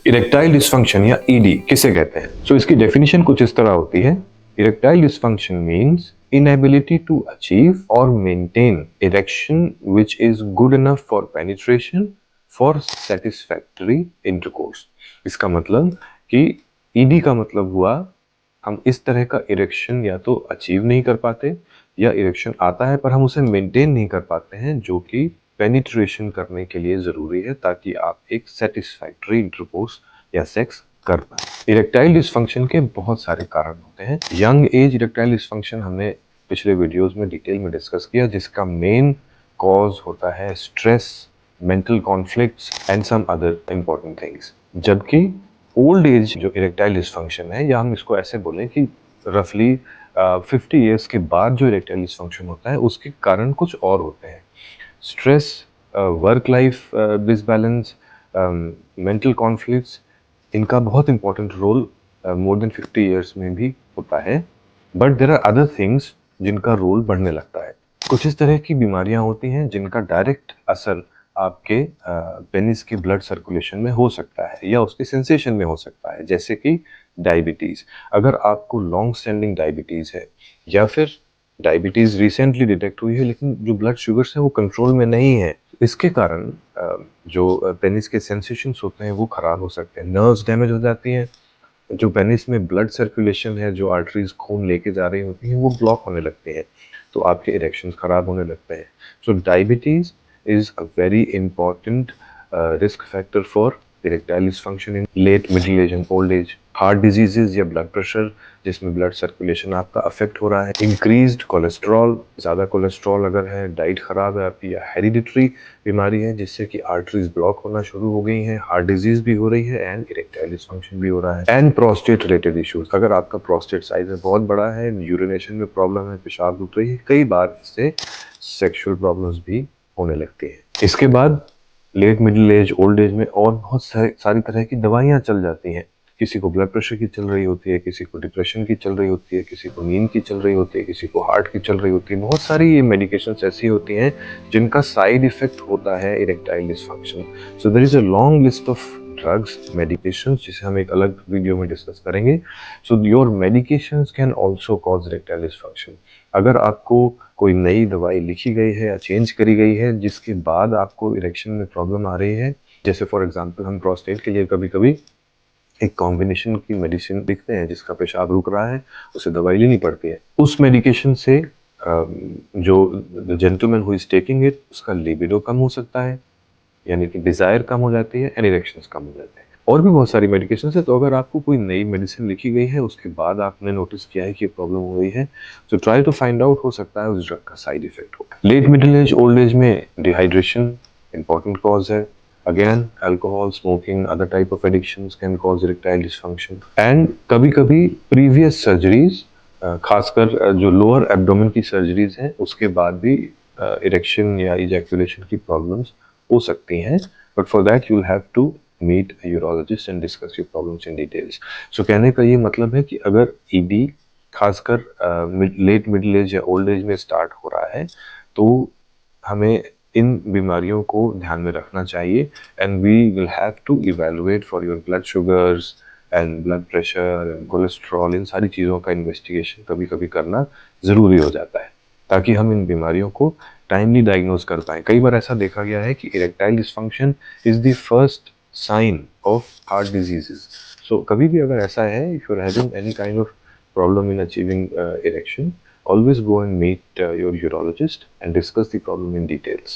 Erectile dysfunction या ED किसे कहते हैं? सो इसकी डेफिनेशन कुछ इस तरह होती है। Erectile dysfunction means inability to achieve or maintain erection which is good enough for penetration for satisfactory intercourse। इसका मतलब कि ईडी का मतलब हुआ हम इस तरह का इरेक्शन या तो अचीव नहीं कर पाते या इरेक्शन आता है पर हम उसे मेंटेन नहीं कर पाते हैं, जो कि पेनिट्रेशन करने के लिए जरूरी है ताकि आप एक सेटिस्फैक्टरी इंटरकोर्स या सेक्स कर पाए। इरेक्टाइल डिस्फंक्शन के बहुत सारे कारण होते हैं। यंग एज इरेक्टाइल डिस्फंक्शन हमने पिछले वीडियोस में डिटेल में डिस्कस किया, जिसका मेन कॉज होता है stress, mental conflicts and some other important things. जबकि ओल्ड एज जो इरेक्टाइल डिस्फंक्शन है, या हम इसको ऐसे बोलें कि रफली 50 ईयर्स के बाद जो इरेक्टाइल डिस्फंक्शन होता है उसके कारण कुछ और होते हैं। Stress, work life disbalance, mental conflicts, इनका बहुत important role more than 50 years में भी होता है। But there are other things जिनका रोल बढ़ने लगता है। कुछ इस तरह की बीमारियां होती हैं जिनका डायरेक्ट असर आपके पेनिस की ब्लड सर्कुलेशन में हो सकता है या उसके सेंसेशन में हो सकता है, जैसे कि डायबिटीज। अगर आपको लॉन्ग स्टैंडिंग डायबिटीज है या फिर डायबिटीज रिसेंटली डिटेक्ट हुई है लेकिन जो ब्लड शुगर्स है वो कंट्रोल में नहीं है, इसके कारण जो पेनिस के सेंसेशंस होते हैं वो खराब हो सकते हैं, नर्व्स डैमेज हो जाती हैं, जो पेनिस में ब्लड सर्कुलेशन है, जो आर्टरीज खून लेके जा रही होती हैं वो ब्लॉक होने लगते हैं, तो आपके इरेक्शंस खराब होने लगते हैं। So diabetes is a very important risk factor for erectile dysfunction in late middle age and old age. Heart diseases या ब्लड प्रेशर जिसमें ब्लड सर्कुलेशन आपका अफेक्ट हो रहा है, इंक्रीज्ड कोलेस्ट्रॉल, ज़्यादा कोलेस्ट्रॉल अगर है, डाइट खराब है आपकी, या हेरिडिटरी बीमारी है जिससे कि आर्टरीज ब्लॉक होना शुरू हो गई हैं, हार्ट डिजीज भी हो रही है एंड इरेक्टाइल डिसफंक्शन भी हो रहा है, एंड प्रोस्टेट रिलेटेड इश्यूज। अगर आपका प्रोस्टेट साइज में बहुत बड़ा है, यूरिनेशन में प्रॉब्लम है, पेशाब रुक रही है, कई बार इससे सेक्सुअल प्रॉब्लम्स भी होने लगती है। इसके बाद late middle age old age में और बहुत सारी तरह की दवाइयाँ चल जाती हैं। किसी को ब्लड प्रेशर की चल रही होती है, किसी को डिप्रेशन की चल रही होती है, किसी को नींद की चल रही होती है, किसी को हार्ट की चल रही होती है। बहुत सारी ये मेडिकेशंस ऐसी होती हैं जिनका साइड इफेक्ट होता है erectile dysfunction. So there is a long list of drugs, medications, जिसे हम एक अलग वीडियो में डिस्कस करेंगे। So your medications can also cause erectile dysfunction. अगर आपको कोई नई दवाई लिखी गई है या चेंज करी गई है जिसके बाद आपको इरेक्शन में प्रॉब्लम आ रही है, जैसे फॉर एग्जांपल हम प्रोस्टेट के लिए कभी कभी एक कॉम्बिनेशन की मेडिसिन लिखते हैं, जिसका पेशाब रुक रहा है उसे दवाई लेनी पड़ती है, उस मेडिकेशन से जो gentleman who is taking it उसका लिबिडो कम हो सकता है, यानी कि डिजायर कम हो जाती है एंड इरेक्शंस कम हो जाते हैं। और भी बहुत सारी मेडिकेशन है। तो अगर आपको कोई नई मेडिसिन लिखी गई है उसके बाद आपने नोटिस किया है कि प्रॉब्लम हो गई है, तो ट्राई टू फाइंड आउट, हो सकता है उस ड्रग का साइड इफेक्ट हो। Late middle age old age में डिहाइड्रेशन इंपॉर्टेंट कॉज है। Again alcohol, smoking, other type of addictions can cause erectile dysfunction. And कभी कभी प्रीवियस सर्जरीज, खासकर जो लोअर एब्डोमेन की सर्जरीज हैं उसके बाद भी इरेक्शन या इजैक्यूलेशन की प्रॉब्लम्स हो सकती हैं। But for that you will have to meet a urologist and discuss your problems in details. So कहने का ये मतलब है कि अगर ईडी खासकर लेट मिडिल एज या ओल्ड एज में स्टार्ट हो रहा है तो हमें इन बीमारियों को ध्यान में रखना चाहिए, and we will have to evaluate for your blood sugars and blood pressure and cholesterol. इन सारी चीज़ों का इन्वेस्टिगेशन कभी कभी करना ज़रूरी हो जाता है ताकि हम इन बीमारियों को टाइमली डायग्नोज कर पाएँ। कई बार ऐसा देखा गया है कि erectile dysfunction is the first sign of heart diseases. So कभी भी अगर ऐसा है, if you are having any kind of problem in achieving erection, always go and meet your urologist and discuss the problem in details.